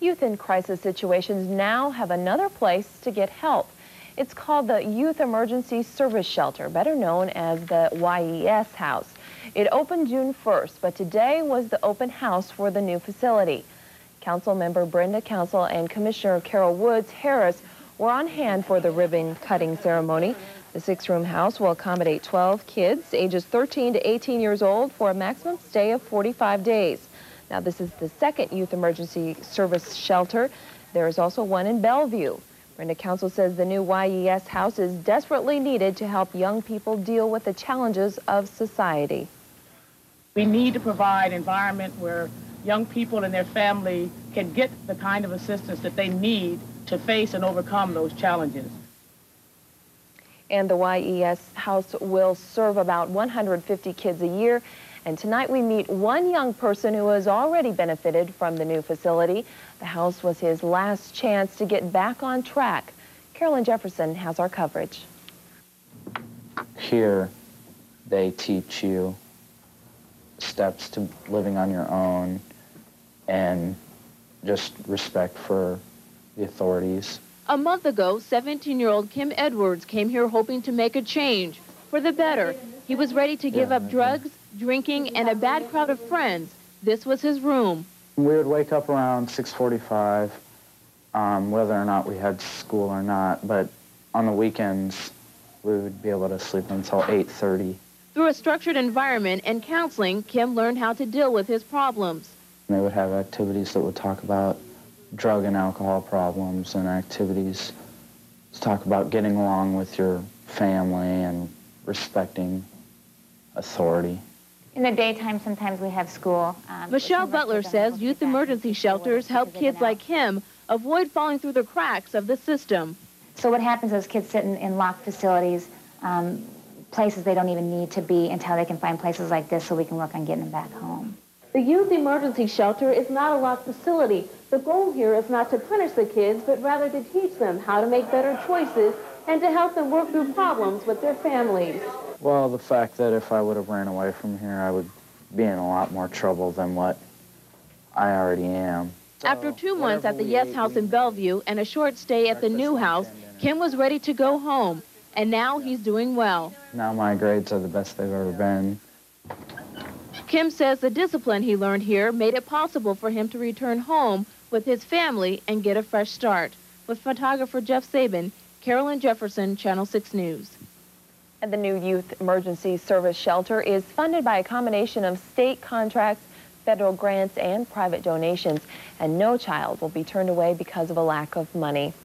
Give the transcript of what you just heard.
Youth in crisis situations now have another place to get help. It's called the Youth Emergency Service Shelter, better known as the YES House. It opened June 1st, but today was the open house for the new facility. Council member Brenda Council and Commissioner Carol Woods Harris were on hand for the ribbon cutting ceremony. The 6-room house will accommodate 12 kids ages 13 to 18 years old for a maximum stay of 45 days. Now, this is the second youth emergency service shelter. There is also one in Bellevue. Brenda Council says the new YES house is desperately needed to help young people deal with the challenges of society. We need to provide an environment where young people and their family can get the kind of assistance that they need to face and overcome those challenges. And the YES house will serve about 150 kids a year. And tonight we meet one young person who has already benefited from the new facility. The house was his last chance to get back on track. Carolyn Jefferson has our coverage. Here, they teach you steps to living on your own and just respect for the authorities. A month ago, 17-year-old Kim Edwards came here hoping to make a change for the better. He was ready to give up drugs, drinking, and a bad crowd of friends. This was his room. We would wake up around 6:45, whether or not we had school or not, but on the weekends, we would be able to sleep until 8:30. Through a structured environment and counseling, Kim learned how to deal with his problems. They would have activities that would talk about drug and alcohol problems and activities to talk about getting along with your family and respecting authority. In the daytime, sometimes we have school. Michelle Butler says youth emergency shelters help kids like him avoid falling through the cracks of the system. So what happens is kids sit in locked facilities, places they don't even need to be until they can find places like this so we can work on getting them back home. The youth emergency shelter is not a locked facility. The goal here is not to punish the kids, but rather to teach them how to make better choices and to help them work through problems with their families. Well, the fact that if I would have ran away from here, I would be in a lot more trouble than what I already am. After 2 months at the Yes House in Bellevue and a short stay at the new house, Kim was ready to go home, and now he's doing well. Now my grades are the best they've ever been. Kim says the discipline he learned here made it possible for him to return home with his family and get a fresh start. With photographer Jeff Sabin, Carolyn Jefferson, Channel 6 News. And the new Youth Emergency Service Shelter is funded by a combination of state contracts, federal grants, and private donations. And no child will be turned away because of a lack of money.